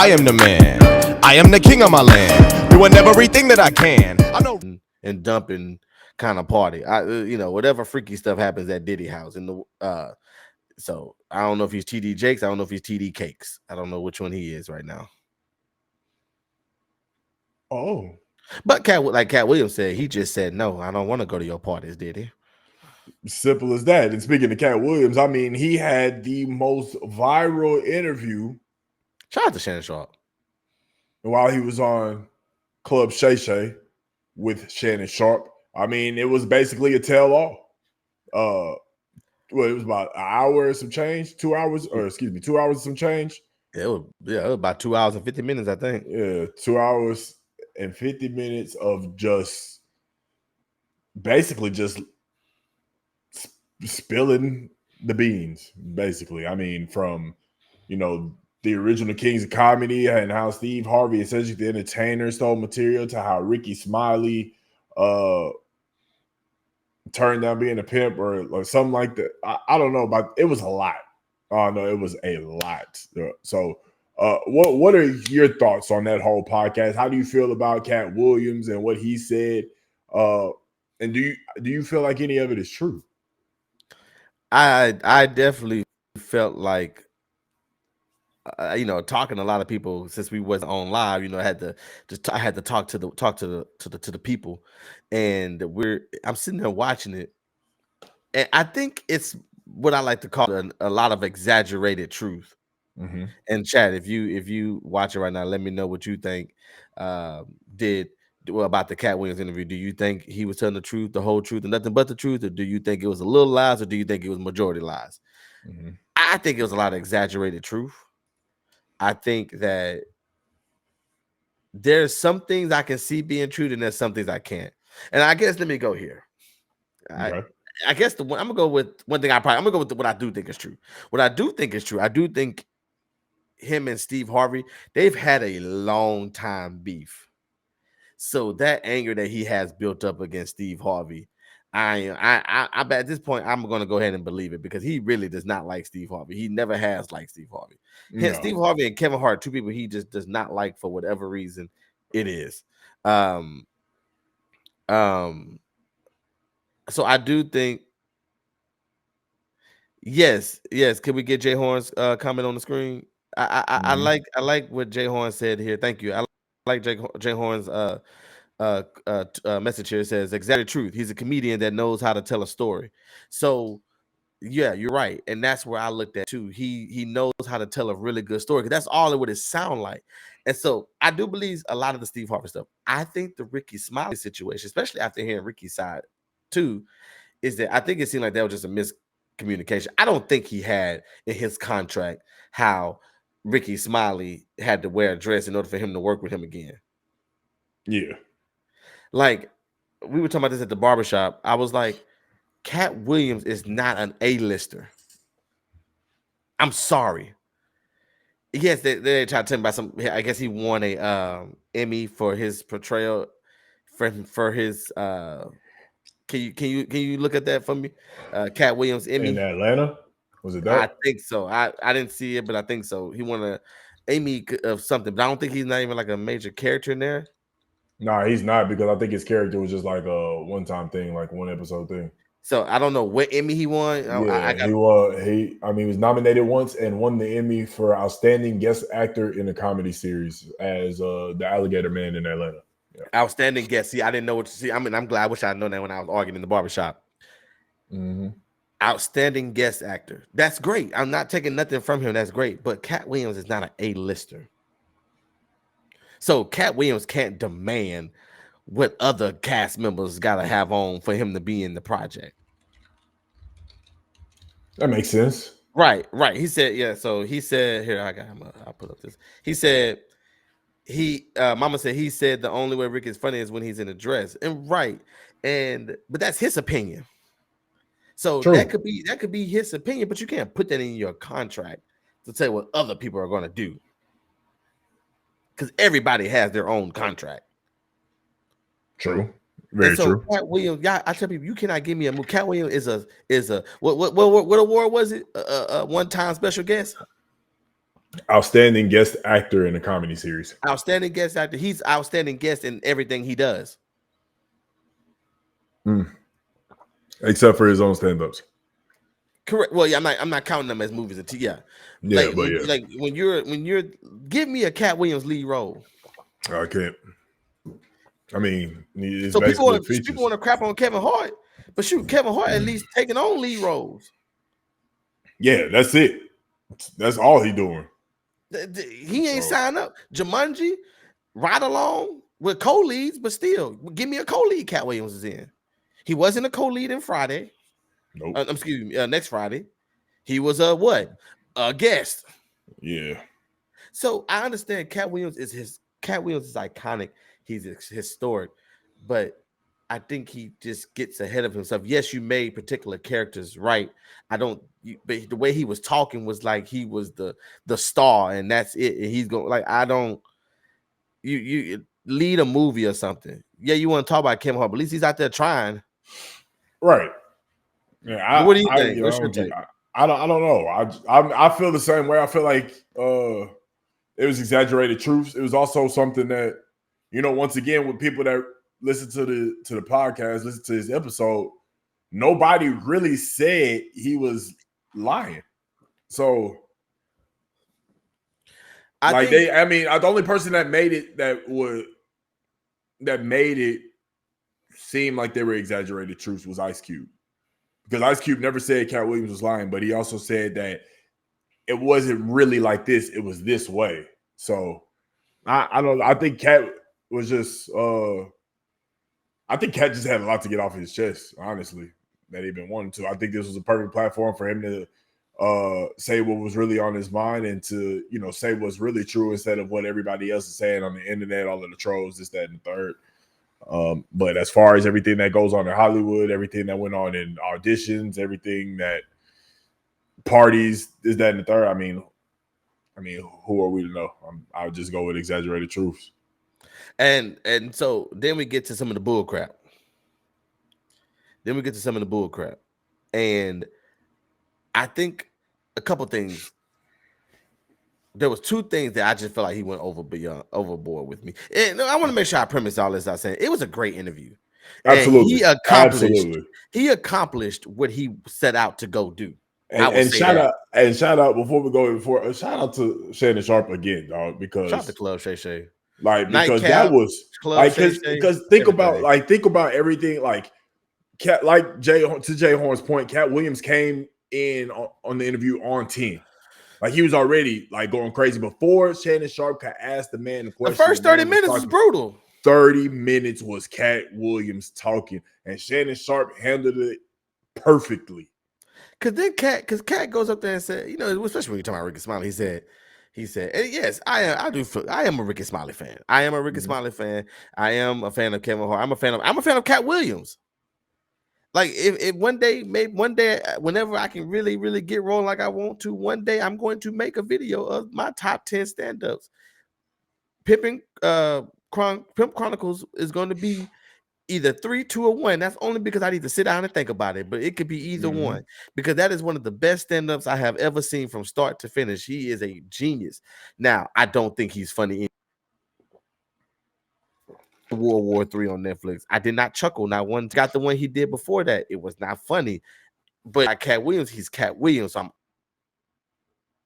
I am the man. I am the king of my land. Doing everything that I can. I know. And dumping kind of party. Whatever freaky stuff happens at Diddy house. So I don't know if he's TD Jakes. I don't know if he's TD Cakes. I don't know which one he is right now. Oh. But Katt Williams said, he just said, no, I don't want to go to your parties, did he? Simple as that. And speaking of Katt Williams, I mean, he had the most viral interview. Shout out to Shannon Sharp. While he was on Club Shay Shay with Shannon Sharp. I mean, it was basically a tell-all. It was about an hour and some change, 2 hours, or excuse me, 2 hours and some change. It was about 2 hours and 50 minutes, I think. Yeah, 2 hours and 50 minutes of just basically just spilling the beans, basically. I mean, from, the original Kings of Comedy and how Steve Harvey, essentially the entertainer, stole material, to how Ricky Smiley turned down being a pimp or something like that. I don't know, but it was a lot. Oh no, it was a lot. So what are your thoughts on that whole podcast? How do you feel about Katt Williams and what he said? And do you feel like any of it is true? I definitely felt like talking to a lot of people since we wasn't on live. I had to talk to the people, and I'm sitting there watching it, and I think it's what I like to call a lot of exaggerated truth. Mm-hmm. And Chad, if you watch it right now, let me know what you think. About the Katt Williams interview. Do you think he was telling the truth, the whole truth, and nothing but the truth, or do you think it was a little lies, or do you think it was majority lies? Mm-hmm. I think it was a lot of exaggerated truth. I think that there's some things I can see being true, and there's some things I can't. And I guess let me go here. Okay. I guess I'm gonna go with one thing. I'm gonna go with what I do think is true. What I do think is true. I do think him and Steve Harvey, they've had a long time beef. So that anger that he has built up against Steve Harvey, I bet at this point I'm gonna go ahead and believe it, because he really does not like Steve Harvey. He never has liked Steve Harvey. No. Steve Harvey and Kevin Hart, two people he just does not like for whatever reason it is. So I do think, yes. Can we get Jay Horn's comment on the screen? I like what Jay Horn said here. Thank you. I like Jay Horn's message here. It says exact truth. He's a comedian that knows how to tell a story. So yeah, you're right, and that's where I looked at too. He knows how to tell a really good story, because that's all it would sound like. And so I do believe a lot of the Steve Harvey stuff. I think the Ricky Smiley situation, especially after hearing Ricky's side too, is that I think it seemed like that was just a miscommunication. I don't think he had in his contract how Ricky Smiley had to wear a dress in order for him to work with him again. Yeah. Like, we were talking about this at the barbershop. I was like, Katt Williams is not an A-lister. I'm sorry. Yes, they tried to tell me about some. I guess he won a Emmy for his portrayal for his. Can you look at that for me? Katt Williams Emmy in Atlanta. Was it that? I think so. I didn't see it, but I think so. He won a Emmy of something, but I don't think he's not even like a major character in there. No, he's not, because I think his character was just like a one-time thing, like one episode thing. So I don't know what Emmy he won. Yeah, he was nominated once and won the Emmy for Outstanding Guest Actor in a Comedy Series as the Alligator Man in Atlanta. Yeah. Outstanding guest. See, I didn't know what to see. I mean, I'm glad. I wish I'd known that when I was arguing in the barbershop. Mm-hmm. Outstanding guest actor. That's great. I'm not taking nothing from him. That's great. But Katt Williams is not an A-lister. So Katt Williams can't demand what other cast members got to have on for him to be in the project. That makes sense. Right. He said, yeah. So he said, here, I got him. I'll put up this. He said, Mama said, he said the only way Rick is funny is when he's in a dress. And right. But that's his opinion. So true. that could be his opinion, but you can't put that in your contract to say what other people are going to do. Because everybody has their own contract. True. Very true. Katt Williams, I tell people, you cannot give me a movie. Katt Williams is a what award was it? One-time special guest. Outstanding guest actor in a comedy series. Outstanding guest actor. He's outstanding guest in everything he does. Except for his own stand-ups. Correct. Well, yeah, I'm not counting them as movies until Yeah, like when you're give me a Katt Williams lead role. I can't. I mean, it's So basically features. people want to crap on Kevin Hart, but shoot, Kevin Hart at least taking on lead roles. Yeah, that's it. That's all he doing. He ain't signed up. Jumanji, ride along with co-leads, but still, give me a co-lead. Katt Williams is in. He wasn't a co-lead in Friday. Nope. Excuse me, next Friday. He was a guest. Yeah. So I understand Katt Williams is iconic. He's historic, but I think he just gets ahead of himself. Yes, you made particular characters right. But the way he was talking was like he was the star, and that's it. And he's going like, I don't. You lead a movie or something. Yeah, you want to talk about Kevin Hart, but at least he's out there trying. Right. Yeah. What do you think? What's your take? I don't know. I feel the same way. I feel like it was exaggerated truths. It was also something that, once again, with people that listen to the podcast, listen to his episode, nobody really said he was lying. So the only person that made it that made it seem like they were exaggerated truths was Ice Cube. Because Ice Cube never said Katt Williams was lying, but he also said that it wasn't really like this, it was this way. So I don't know. I think Katt was just I think Katt just had a lot to get off his chest, honestly, that he'd been wanting to. I think this was a perfect platform for him to say what was really on his mind and to, say what's really true instead of what everybody else is saying on the internet, all of the trolls, this, that, and the third. But as far as everything that goes on in Hollywood, everything that went on in auditions, everything that parties, this, that, and the third, I mean, who are we to know? I would just go with exaggerated truths. And so then we get to some of the bull crap. And I think a couple things. There was two things that I just felt like he went overboard with me. And I want to make sure I premise all this out saying it was a great interview. Absolutely. And he accomplished what he set out to go do. And shout out before we go shout out to Shannon Sharp again, dog, because shout out to Club Shay Shay. Like, because that was like because think about everything like Cat, like Jay Horn's point, Katt Williams came in on the interview on 10. Like he was already like going crazy before Shannon Sharp could ask the man the question. The first 30 minutes was brutal. 30 minutes was Katt Williams talking, and Shannon Sharp handled it perfectly. Because Katt goes up there and said, especially when you're talking about Ricky Smiley, he said, and yes, I am a Ricky Smiley fan. I am a Ricky Smiley fan. I am a fan of Kevin Hart. I'm a fan of Katt Williams. Like if one day, whenever I can really, really get rolling like I want to, one day I'm going to make a video of my top 10 stand-ups. Pimp Chronicles is going to be either 3, 2, or 1. That's only because I need to sit down and think about it. But it could be either one, because that is one of the best stand-ups I have ever seen from start to finish. He is a genius. Now, I don't think he's funny in World War III on Netflix. I did not chuckle. Not one. Got the one he did before that. It was not funny. But like Katt Williams, he's Katt Williams. So I'm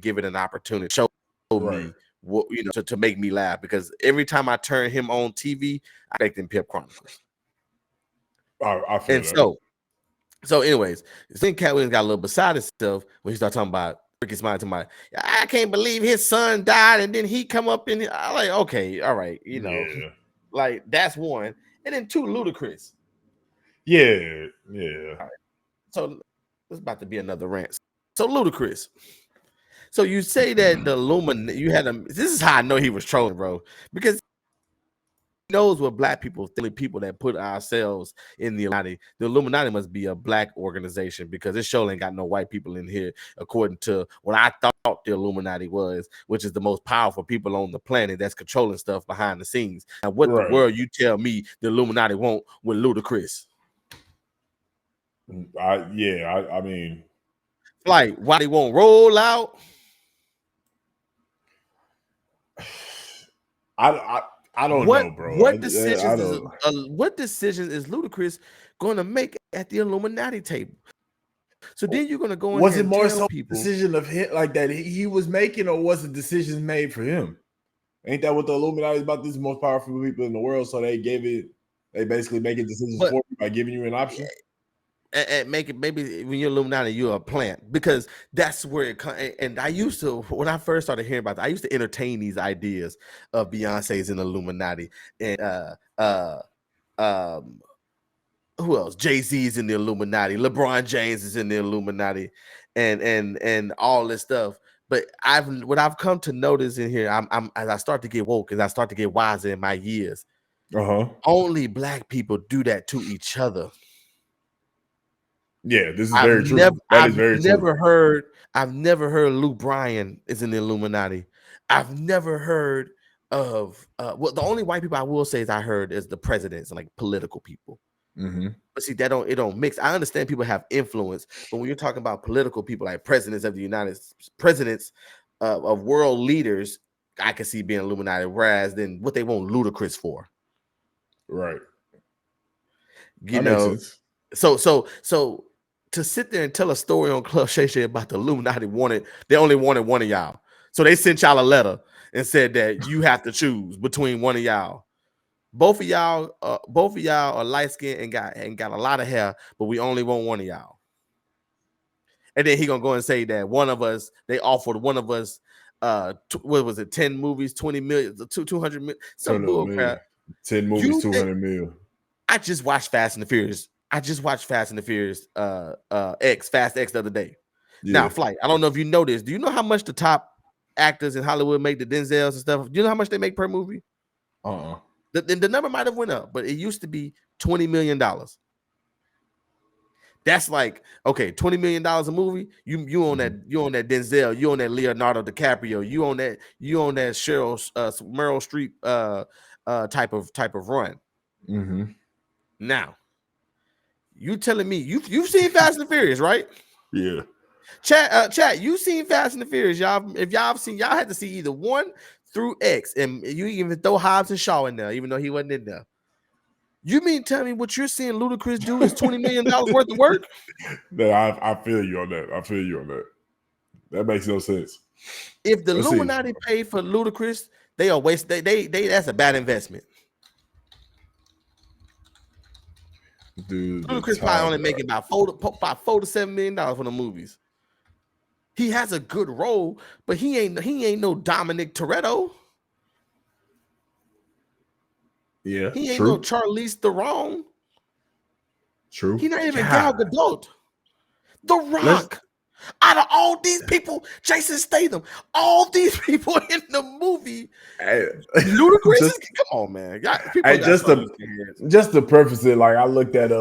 give it an opportunity to show me what, to make me laugh, because every time I turn him on TV, I expect him Pimp Chronicles. I feel and that. So anyways, I think Katt Williams got a little beside himself when he started talking about Ricky Smiley, talking about, I can't believe his son died, and then he come up in. I'm like, okay, all right, like that's one, and then 2, Ludacris. Yeah. Right. So it's about to be another rant. So Ludacris. So you say that the Illuminati, you had him. This is how I know he was trolling, bro, because he knows what black people think. People that put ourselves in the Illuminati. The Illuminati must be a black organization, because this show ain't got no white people in here, according to what I thought the Illuminati was, which is the most powerful people on the planet that's controlling stuff behind the scenes. Now, what the world you tell me the Illuminati want with Ludacris? I mean, like, why they won't roll out? I don't know, bro. What decisions is Ludacris going to make at the Illuminati table? So then you're going to go in was here it and more tell so people decision of him like that he was making, or was it decisions made for him? Ain't that what the Illuminati is about? This is the most powerful people in the world, so they basically making decisions for you by giving you an option. And make it, maybe when you're Illuminati, you're a plant, because that's where it comes. And I used to, when I first started hearing about that, I used to entertain these ideas of Beyonce's in Illuminati, and who else? Jay-Z's in the Illuminati, LeBron James is in the Illuminati, and all this stuff. But what I've come to notice in here, I'm as I start to get woke, as I start to get wiser in my years, only Black people do that to each other. Yeah, this is very true. That is very true. I've never heard Luke Bryan is in the Illuminati. I've never heard of well, the only white people I will say is I heard is the presidents and like political people. But see, it don't mix. I understand people have influence, but when you're talking about political people like presidents of the United States, presidents of world leaders, I can see being Illuminati. Whereas then what they want Ludacris for, right? You know, so to sit there and tell a story on Club Shay Shay about the Illuminati they only wanted one of y'all. So they sent y'all a letter and said that you have to choose between one of y'all. Both of y'all are light skinned and got a lot of hair, but we only want one of y'all. And then he gonna go and say that they offered one of us what was it, 10 movies, 20 million, 200 million, some bull crap. 10 movies, 200 million. I just watched Fast and the Furious. Fast X the other day. Yeah. Now, Flight, I don't know if you know this. Do you know how much the top actors in Hollywood make, the Denzels and stuff? Do you know how much they make per movie? The number might have went up, but it used to be $20 million. That's like, okay, $20 million a movie. You own that Denzel, you own that Leonardo DiCaprio, you own that Meryl Streep type of run. Now, you telling me you've seen Fast and the Furious, right? Yeah. Chat, you seen Fast and the Furious, y'all. If y'all have seen, y'all had to see either 1 through X, and you even throw Hobbs and Shaw in there, even though he wasn't in there. You mean tell me what you're seeing Ludacris do is $20 million worth of work? No, I feel you on that. That makes no sense. If the Illuminati paid for Ludacris, they are waste. They that's a bad investment. Dude, Ludacris probably only making about $4 to $7 million for the movies. He has a good role, but he ain't no Dominic Toretto. Yeah, he ain't no Charlize Theron. True. He not even Gal Gadot. The Rock. Out of all these people, Jason Statham, all these people in the movie, Ludacris. Come on, man. Just to preface it, like I looked at